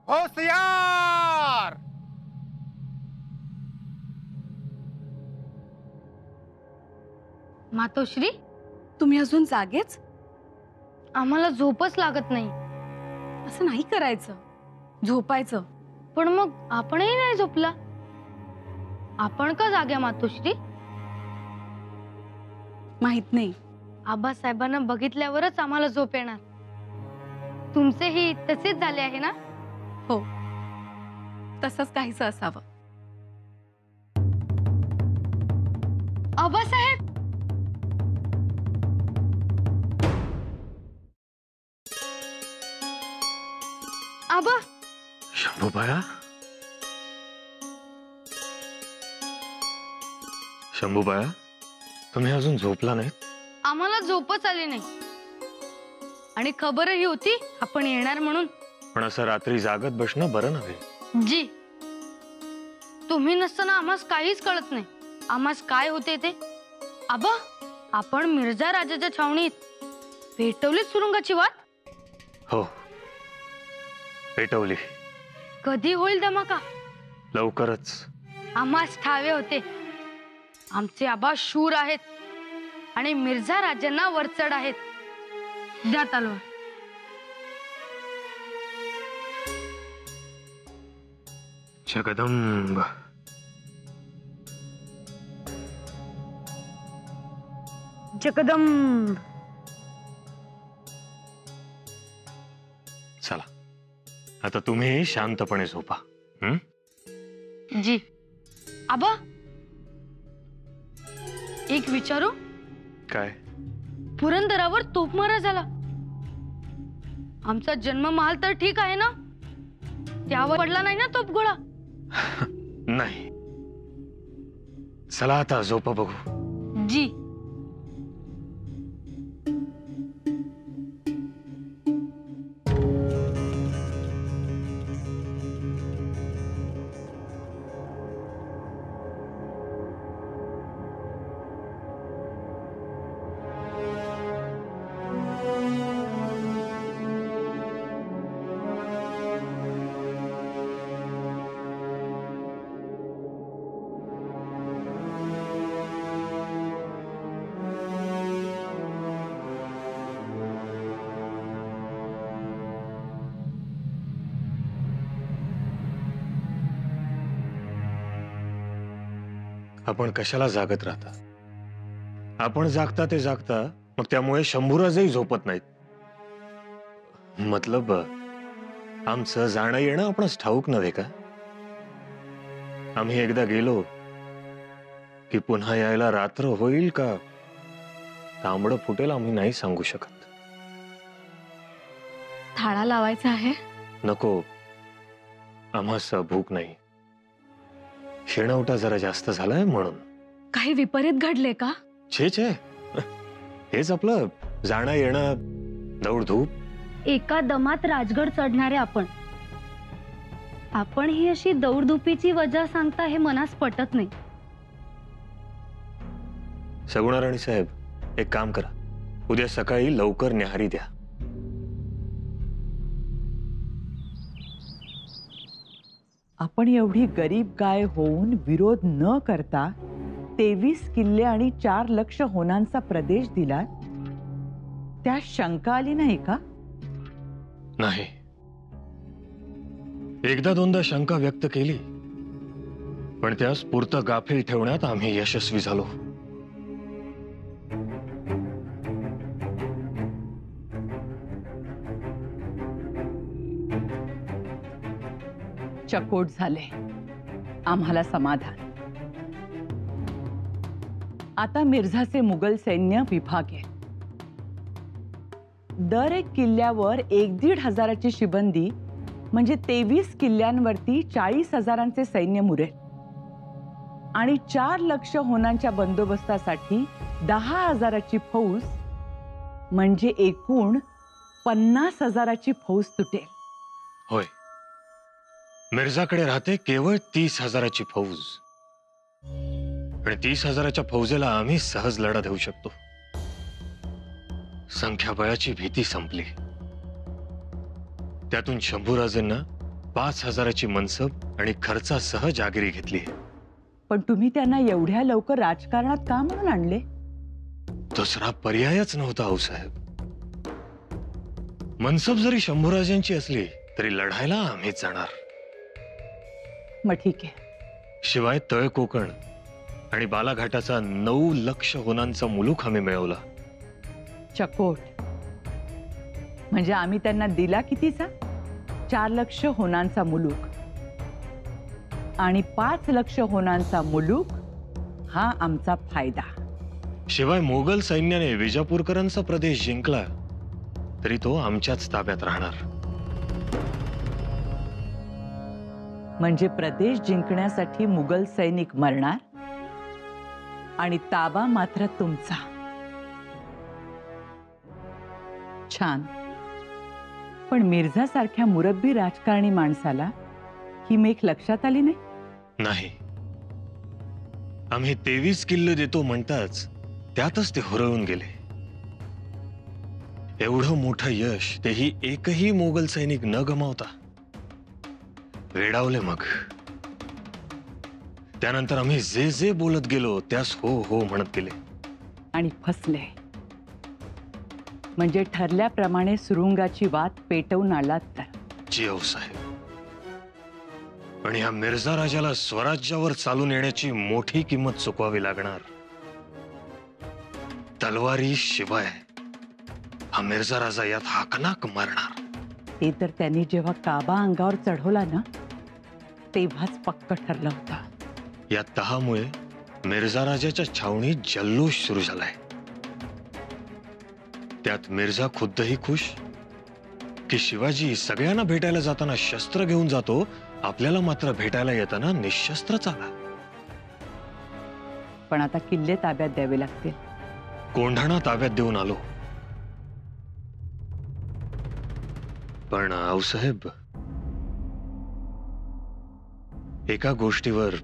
होशियार। मातोश्री, तुम्ही अजून जागेच? आम्हाला झोपच लागत नाही. असं नाही करायचं, झोपायचं. पण मग आपणही नाही झोपला. आपण का जाग्या मातोश्री? माहित नाही. आबासाहेबांना बघितल्यावरच आम्हाला झोप येणार. तुमचेही तसेच झाले आहे ना? हो, तसंच काहीच असावं. आबासाहेब, आबा. शंभूबाया, शंभूबाया, तुम्ही अजून झोपला नाहीत? आम्हाला झोपच आली नाही आणि खबरही होती आपण येणार म्हणून. पण असं रात्री जागत बसणं बरं नव्हे. जी, तुम्ही नसताना आम्हास काहीच कळत नाही. आम्हास काय होते ते. आबा, आपण मिर्झा राजाच्या छावणीत पेटवली सुरुंगाची वाट? हो, पेटवली. कधी होईल धमाका? लवकरच. आम्हास ठावे होते. आमचे आबा शूर आहेत आणि मिर्झा राजांना वरचढ आहेत. द्या तलवार. जगदंब. जगदंब. चला, आता तुम्ही शांतपणे झोपा. जी. आबा, एक विचारू? काय? पुरंदरावर तोफमारा झाला. आमचा जन्ममहाल तर ठीक आहे ना? त्यावर पडला नाही ना तोफगोळा? नाही. चला आता झोपा बघू. जी. आपण कशाला जागत राहता? आपण जागता ते जागता, मग त्यामुळे शंभूराजही झोपत नाहीत. मतलब आमचं जाणं येणं आपणच ठाऊक नव्हे का? आम्ही एकदा गेलो की पुन्हा यायला रात्र होईल का तांबडं फुटेल आम्ही नाही सांगू शकत. थाळा लावायचा आहे? नको, आम्हास भूक नाही. शेणावटा जरा जास्त झालाय म्हणून. काही विपरीत घडले का? छे छे, हेच आपलं जाणं येणं, दौडधूप. एका दमात राजगड चढणारे आपण ही अशी दौडधुपीची वजह सांगता हे मनास पटत नाही. सगुणा राणी साहेब, एक काम करा, उद्या सकाळी लवकर न्याहारी द्या. आपण एवढी गरीब गाय होऊन विरोध न करता 23 किल्ले आणि 4 लक्ष होनांचा प्रदेश दिला, त्या शंका आली नाही का? नाही. एकदा दोनदा शंका व्यक्त केली, पण त्यास पुरतं गाफील ठेवण्यात आम्ही यशस्वी झालो. चकोट झाले, आम्हाला समाधान. आता मिर्झाचे मुघल सैन्य विभागे. दर एक किल्ल्यावर 1-1.5 हजाराची शिबंदी, म्हणजे 23 किल्ल्यांवरती 40 हजारांचे सैन्य मुरेल आणि 4 लक्ष होनांच्या बंदोबस्तासाठी 10 हजाराची फौज, म्हणजे एकूण 50 हजाराची फौज तुटेल. होय, मिर्झाकडे राहते केवळ 30 हजाराची फौज आणि 30 हजाराच्या फौजेला आम्ही सहज लढा देऊ शकतो. संख्याबळाची भीती संपली. त्यातून शंभूराजेंना 5,000ची मनसब आणि खर्चासह जागिरी घेतली आहे. पण तुम्ही त्यांना एवढ्या लवकर राजकारणात का म्हणून आणले? दुसरा पर्यायच नव्हता आऊसाहेब. मनसब जरी शंभूराजांची असली तरी लढायला आम्हीच जाणार. मग ठीक आहे. शिवाय तळ कोकण आणि बालाघाटाचा 9 लक्ष होनांचा मुलूक आम्ही मिळवला. चकोट म्हणजे आम्ही त्यांना दिला कितीचा? 4 लक्ष होनांचा मुलूक. आणि 5 लक्ष होनांचा मुलूक हा आमचा फायदा. शिवाय मोगल सैन्याने विजापूरकरांचा प्रदेश जिंकला तरी तो आमच्याच ताब्यात राहणार. म्हणजे प्रदेश जिंकण्यासाठी मुघल सैनिक मरणार आणि ताबा मात्र तुमचा. छान. पण मिर्झा सारख्या मुरब्बी राजकारणी माणसाला ही मेख लक्षात आली नाही? नाही. आम्ही 23 किल्ले देतो म्हणताच त्यातच ते हुरळून गेले. एवढं मोठं यश तेही एकही मोगल सैनिक न गमावता वेडावले. मग त्यानंतर आम्ही जे जे बोलत गेलो त्यास हो हो म्हणत गेले आणि फसले. म्हणजे ठरल्याप्रमाणे सुरुंगाची वाट पेटवून आलात तर. जी आऊसाहेब. आणि ह्या मिर्झा राजाला स्वराज्यावर चालून येण्याची मोठी किंमत चुकवावी लागणार. तलवारी शिवाय हा मिर्झा राजा यात हाकनाक मारणार. ते तर त्यांनी जेव्हा काबा अंगावर चढवला ना तेव्हाच पक्क ठरलं होतं. या तहामुळे मिर्झा राजाच्या छावणीत जल्लोष सुरू झालाय. त्यात मिर्झा खुद्दही खुश की शिवाजी सगळ्यांना भेटायला जाताना शस्त्र घेऊन जातो, आपल्याला मात्र भेटायला येताना निशस्त्रच आला. पण आता किल्ले ताब्यात द्यावे लागतील. कोंढाणा ताब्यात देऊन आलो. पण आऊसाहेब, एका गोष्टीवर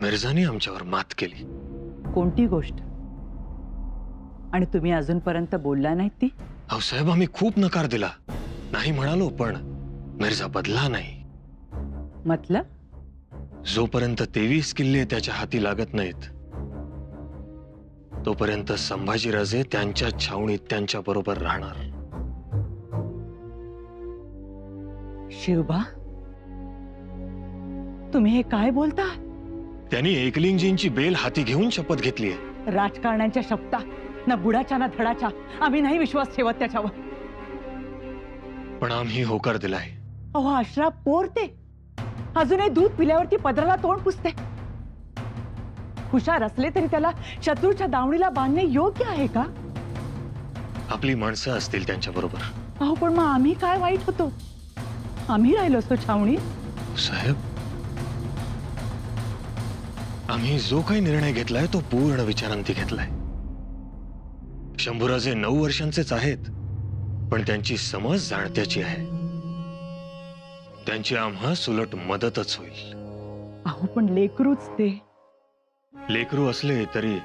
मिर्झानी आमच्यावर मात केली. कोणती गोष्ट? आणि तुम्ही अजूनपर्यंत बोलला नाहीत ती? आऊसाहेब, आम्ही खूप नकार दिला, नाही म्हणालो, पण मिर्झा बदला नाही. मतलब? जोपर्यंत 23 किल्ले त्याच्या हाती लागत नाहीत तोपर्यंत संभाजीराजे त्यांच्या छावणीत त्यांच्या बरोबर राहणार. शिवबा, तुम्ही हे काय बोलता? त्यांनी एकलिंगजींची बेल हाती घेऊन शपथ घेतलीय. राजकारण्यांच्या शपथा ना बुडाच्या ना धडाच्या. आम्ही नाही विश्वास ठेवत त्याच्यावर. पण आम्ही होकार दिलाय. अहो, अशराफ पोर ते अजूनही दूध पिल्यावरती पदराला तोंड पुसते. हुशार असले तरी त्याला शत्रूच्या दावणीला बांधणे योग्य आहे का? आपली माणसं असतील त्यांच्या बरोबर. अहो, पण मग आम्ही काय वाईट होतो? आम्ही राहिलो असतो छावणी. साहेब, आम्ही जो काही निर्णय घेतलाय तो पूर्ण विचारांती घेतलाय. शंभूराजे 9 वर्षांचेच आहेत, पण त्यांची समज जाणत्याची आहे. त्यांची आम्हास उलट मदतच होईल. अहो, पण लेकरूच ते. लेकरू असले तरी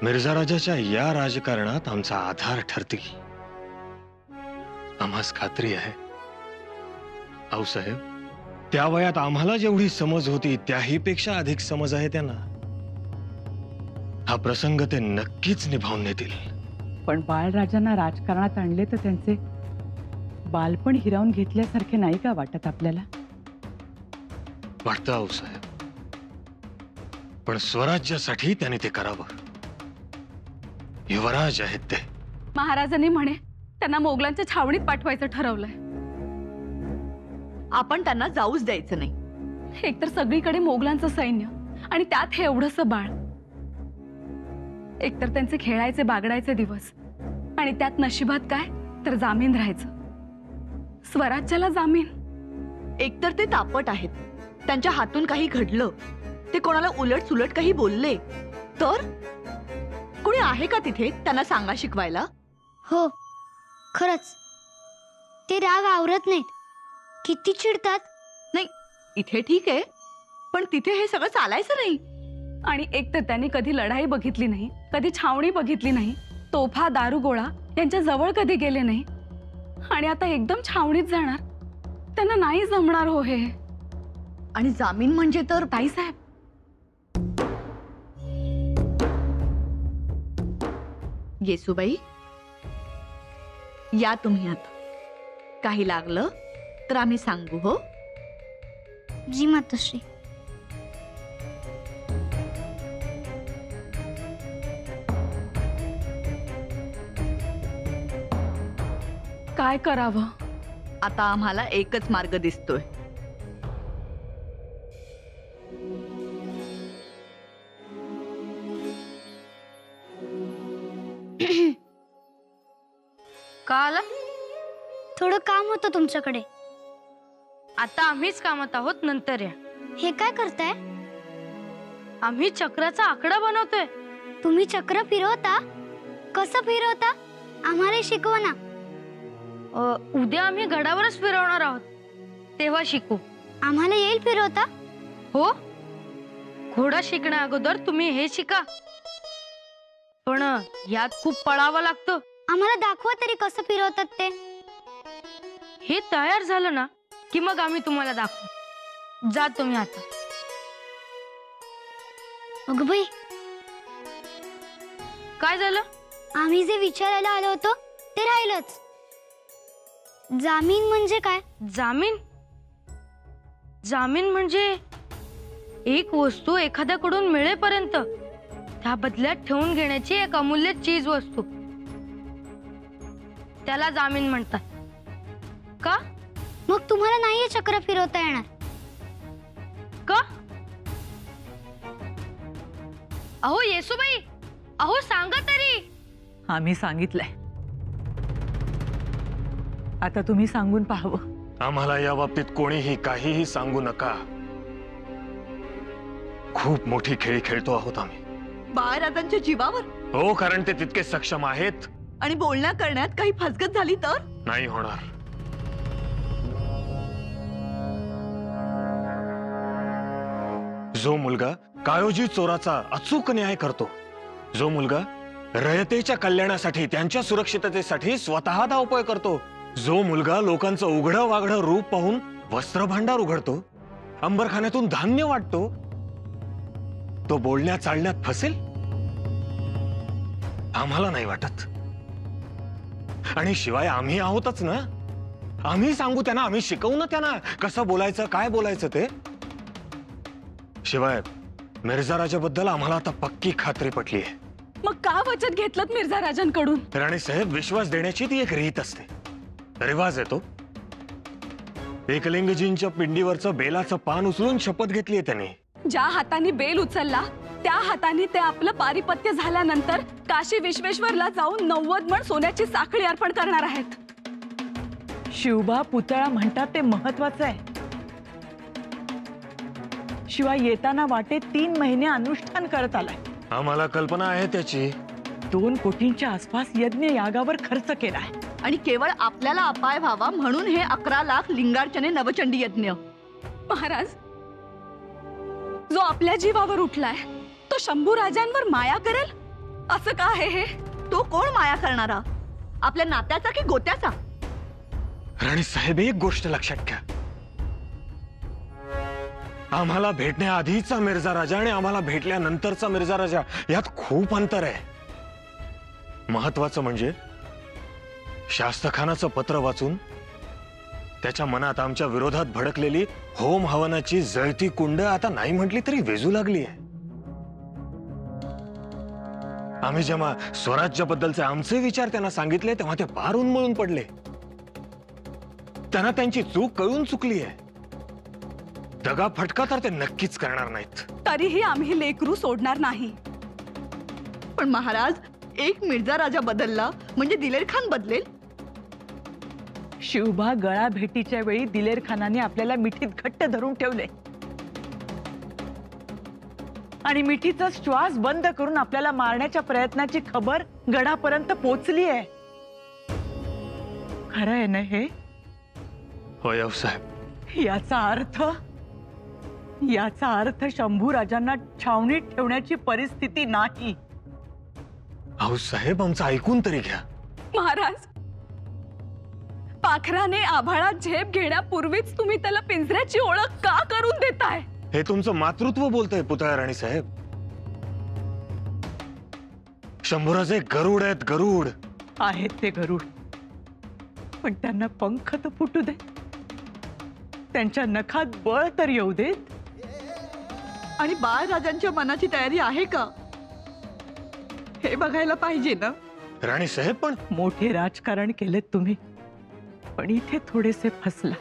मिर्झा राजाच्या या राजकारणात आमचा आधार ठरतील, आम्हास खात्री आहे. आऊसाहेब, त्या वयात आम्हाला जेवढी समज होती त्याही पेक्षा अधिक समज आहे त्यांना. हा प्रसंग ते नक्कीच निभावून नेतील. पण बाळराजांना राजकारणात आणले तर त्यांचे बालपण हिरावून घेतल्यासारखे नाही का वाटत आपल्याला? वाटतं आऊसाहेब, पण स्वराज्यासाठी त्याने ते करावं. युवराज आहेत ते. महाराजांनी म्हणे त्यांना मोगलांच्या छावणीत पाठवायचं ठरवलंय. आपण त्यांना जाऊच द्यायचं नाही. एकतर सगळीकडे मोगलांचं सैन्य आणि त्यात हे एवढंसं बाळ. एकतर त्यांचे खेळायचे बागडायचे दिवस आणि त्यात नशिबात काय तर जामीन राहायचं. स्वराज्याला जामीन. एकतर ते तापट आहेत, त्यांच्या हातून काही घडलं, ते कोणाला उलट सुलट काही बोलले तर कोणी आहे का तिथे त्यांना सांगा शिकवायला? हो, खरंच ते राग आवरत नाहीत. किती चिडतात. नाही, इथे ठीक आहे, पण तिथे हे सगळं चालायचं नाही. आणि एकतर त्यांनी कधी लढाई बघितली नाही, कधी छावणी बघितली नाही, तोफा दारुगोळा यांच्या जवळ कधी गेले नाही, आणि आता एकदम छावणीत जाणार त्यांना नाही जमणार हो हे. आणि जामीन म्हणजे तर ताईसाहेब, येसूबाई, या तुम्ही आता. काही लागलं तर आम्ही सांगू. हो, जी मातोश्री. काय करावं? आता आम्हाला एकच मार्ग दिसतोय. का आला? थोडं काम होतं तुमच्याकडे. आता आम्हीच कामात आहोत, नंतर या. हे काय करताय? आम्ही चक्राचा आकडा बनवतोय. तुम्ही चक्र फिरवता? कसं फिरवता? आम्हाला शिकवा ना. उद्या आम्ही गडावरच फिरवणार आहोत, तेव्हा शिकू. आम्हाला येईल फिरवता? हो, घोडा शिकण्या अगोदर तुम्ही हे शिका. पण यात खूप पळावं लागतं. आम्हाला दाखवा तरी कसं फिरवतात ते. हे तयार झालं ना की मग आम्ही तुम्हाला दाखवू. जा तुम्ही आता. अगं बाई, काय झालं? आम्ही जे विचारायला आलो होतो ते राहिलंच. जामीन म्हणजे काय? जामीन? जामीन म्हणजे एक वस्तू एखाद्याकडून मिळेपर्यंत त्या बदल्यात ठेवून घेण्याची एक अमूल्य चीज वस्तू. त्याला जामीन म्हणतात. का? मग तुम्हाला नाहीये चक्र फिरवता येणार? का? अहो येसूबाई, अहो सांगा तरी. आम्ही सांगितलंय, आता तुम्ही सांगून पाहावं. आम्हाला या बाबतीत कोणीही काहीही सांगू नका. खूप मोठी खेळी खेळतो आहोत आम्ही. बाळराजांच्या जीवावर. हो, कारण ते तितके सक्षम आहेत. आणि बोलण्या करण्यात काही फसगत झाली तर? नाही होणार. जो मुलगा काळोजी चोराचा अचूक न्याय करतो, जो मुलगा रयतेच्या कल्याणासाठी, त्यांच्या सुरक्षिततेसाठी स्वतः धावपळ करतो, जो मुलगा लोकांचं उघडं वाघडं रूप पाहून वस्त्र भांडार उघडतो, अंबरखान्यातून धान्य वाटतो, तो बोलण्यात चालण्यात फसेल आम्हाला नाही वाटत. आणि शिवाय आम्ही आहोतच ना. आम्ही सांगू त्यांना, आम्ही शिकवू ना त्यांना कसं बोलायचं, काय बोलायचं ते. शिवाय मिर्झा राजाबद्दल आम्हाला आता पक्की खात्री पटली आहे. मग का वचन घेतलं मिर्झा राजांकडून? राणी साहेब, विश्वास देण्याची ती एक रीत असते, रिवाज येतो. एकलिंगजींच्या पिंडीवरचं बेलाचं पान उचलून शपथ घेतली आहे त्यांनी. ज्या हाताने बेल उचलला त्या हाताने ते आपलं पारिपत्य झाल्यानंतर काशी विश्वेश्वरला जाऊन 90 मण सोन्याची साखळी अर्पण करणार आहेत. शिवबा पुतळा म्हणतात ते महत्वाचं आहे. शिवाय येताना वाटेत 3 महिने अनुष्ठान करत आलाय. आम्हाला कल्पना आहे त्याची. 2 कोटींच्या आसपास यज्ञ यागावर खर्च केलाय. आणि केवळ आपल्याला अपाय व्हावा म्हणून हे 11 लाख लिंगार्चने नवचंडी यज्ञ. महाराज, जो आपल्या जीवावर उठलाय तो शंभू राजांवर माया करेल असं का आहे हे? तो कोण माया करणारा? आपल्या नात्याचा की गोत्याचा? राणी साहेब, एक गोष्ट लक्षात घ्या. आम्हाला भेटण्याआधीचा मिर्झा राजा आणि आम्हाला भेटल्यानंतरचा मिर्झा राजा यात खूप अंतर आहे. महत्वाचं म्हणजे शास्त्रखानाचं पत्र वाचून त्याच्या मनात आमच्या विरोधात भडकलेली होम हवनाची जळती कुंड आता नाही म्हटली तरी वेजू लागली आहे. आम्ही जेव्हा स्वराज्याबद्दलचे आमचे विचार त्यांना सांगितले तेव्हा ते फार उन्मळून पडले. त्यांना त्यांची चूक कळून चुकली आहे. दगा फटका तर ते नक्कीच करणार नाहीत. तरीही आम्ही लेकरू सोडणार नाही. पण महाराज, एक मिर्झा राजा बदलला म्हणजे दिलेर खान बदलेल. शिवबा, गळा भेटीच्या वेळी दिलेर खानाने आपल्याला मिठीत घट्ट धरून ठेवले आणि मिठीचा श्वास बंद करून आपल्याला मारण्याच्या प्रयत्नाची खबर गडापर्यंत पोहोचली आहे. खरं आहे ना हे? होय साहेब. याचा अर्थ शंभू राजांना छावणीत ठेवण्याची परिस्थिती नाही. अहो साहेब, आमचं ऐकून तरी घ्या. महाराज, पाखराने आभाळात झेप घेण्यापूर्वीच तुम्ही त्याला पिंजऱ्याची ओळख का करून देताय? हे तुमचं मातृत्व बोलतंय पुतळा राणी साहेब. शंभूराजे गरुड आहेत, गरुड आहेत ते गरुड, पण त्यांना पंख तर फुटू दे, त्यांच्या नखात बळ तर येऊ देत. आणि बाळराजांच्या मनाची तयारी आहे का हे बघायला पाहिजे ना. राणी साहेब, पण मोठे राजकारण केलेत तुम्ही, पण इथे थोडेसे फसला.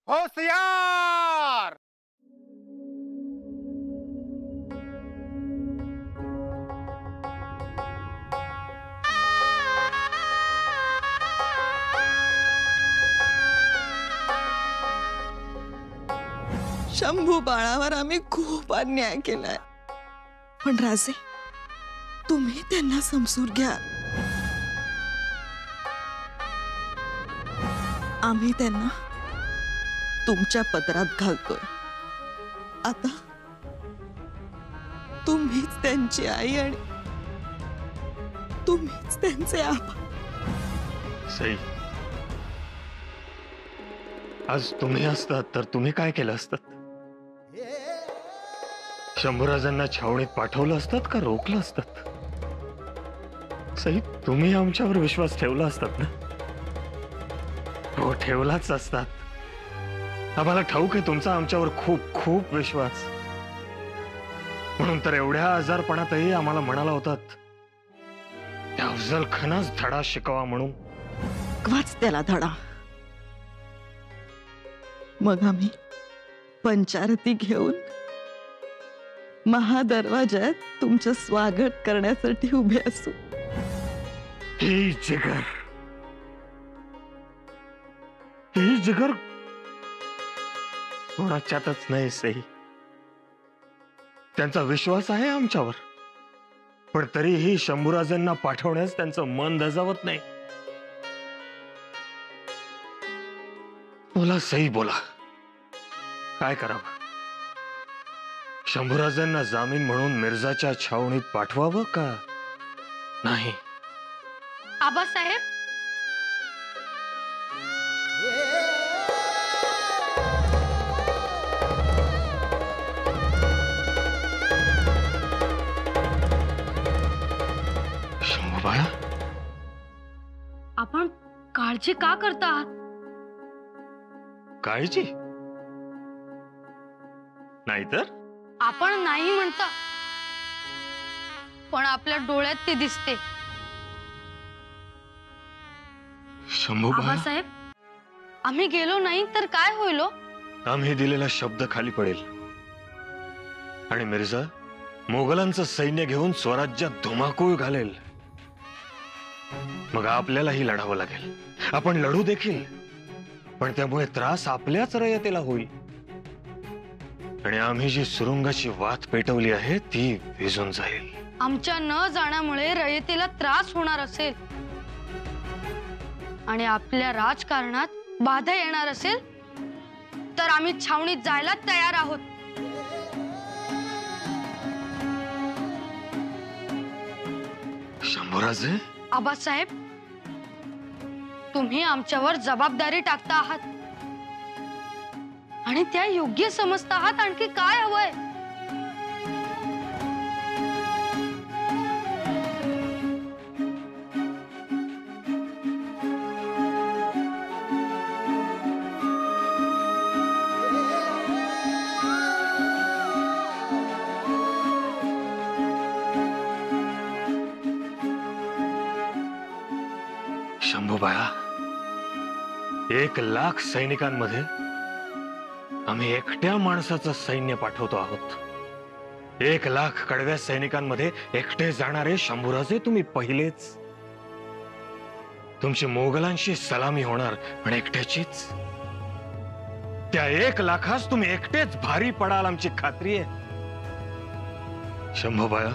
होशियार! शंभू बाळावर आम्ही खूप अन्याय केलाय, पण राजे तुम्ही त्यांना समजून घ्या. आम्ही त्यांना तुमच्या पदरात घालतोय. आता तुम्हीच त्यांची आई आणि तुम्हीच त्यांचे आबा. सई, आज तुम्ही असतात तर तुम्ही काय केलं असतात? शंभूराजांना छावणीत पाठवलं असतात का रोखलं असतात? सई, तुम्ही आमच्यावर विश्वास ठेवला असतात ना? हो, ठेवलाच असतात. आम्हाला ठाऊक आहे तुमचा आमच्यावर खूप खूप विश्वास. म्हणून तर एवढ्या आजारपणातही आम्हाला म्हणाला होतात त्या अफजल खानाच धडा शिकवा म्हणून. वाच त्याला धडा. मग आम्ही पंचारती घेऊन महादरवाजात तुमचं स्वागत करण्यासाठी उभे असू. ही जिगर, ही जिगर कोणाच्यातच नाही सई. त्यांचा विश्वास आहे आमच्यावर, पण तरीही शंभूराजांना पाठवण्यास त्यांचं मन दजावत नाही. बोला सई, बोला, काय करावं? शंभूराजांना जामीन म्हणून मिर्झाच्या छावणीत पाठवावं का नाही? आबासाहेब, शंभू बाळा, आपण काळजी का करता आहात? काळजी नाहीतर आपण नाही म्हणता, पण आपल्या डोळ्यात ते दिसते. शंभू बाळा, आबासाहेब, आम्ही गेलो नाही तर काय होईल हो? आम्ही दिलेला शब्द खाली पडेल आणि मिर्झा मोगलांचं सैन्य घेऊन स्वराज्यात धुमाकूळ घालेल. मग आपल्यालाही लढावं लागेल. आपण लढू देखील, पण त्यामुळे त्रास आपल्याच रयतेला होईल. आणि आम्ही जी सुरुंगाची वात पेटवली आहे ती विझून जाईल. आमच्या न जाण्यामुळे रयतेला त्रास होणार असेल आणि आपल्या राजकारणात बाधा येणार असेल तर आम्ही छावणीत जायला तयार आहोत. शंभूराजे, आबासाहेब, तुम्ही आमच्यावर जबाबदारी टाकता आहात आणि त्या योग्य समजता आहात. आणखी काय हवंय? शंभू बाळा, 1,00,000 सैनिकांमध्ये आम्ही एकट्या माणसाचं सैन्य पाठवतो आहोत. 1,00,000 कडव्या सैनिकांमध्ये एकटे जाणारे शंभूराजे तुम्ही पहिलेच. तुमची मोगलांशी सलामी होणार, पण एकट्याचीच. त्या 1,00,000 तुम्ही एकटेच भारी पडाल, आमची खात्री आहे. शंभू बाळा,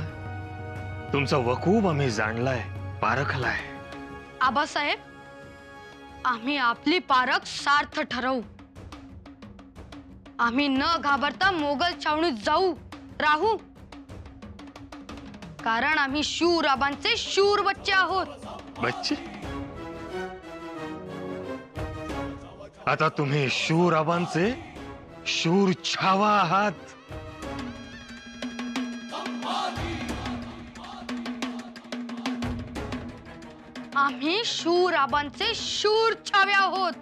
तुमचा वकूब आम्ही जाणलाय, पारखलाय. आबासाहेब, आम्ही आपली पारख सार्थ ठरवू. आम्ही न घाबरता मोगल छावणीत जाऊ राहू, कारण आम्ही शूर आबांचे शूर बच्चे आहोत. बच्चे, आता तुम्ही शूर आबांचे शूर छावा आहात. आम्ही शूर आबांचे शूर छावे आहोत.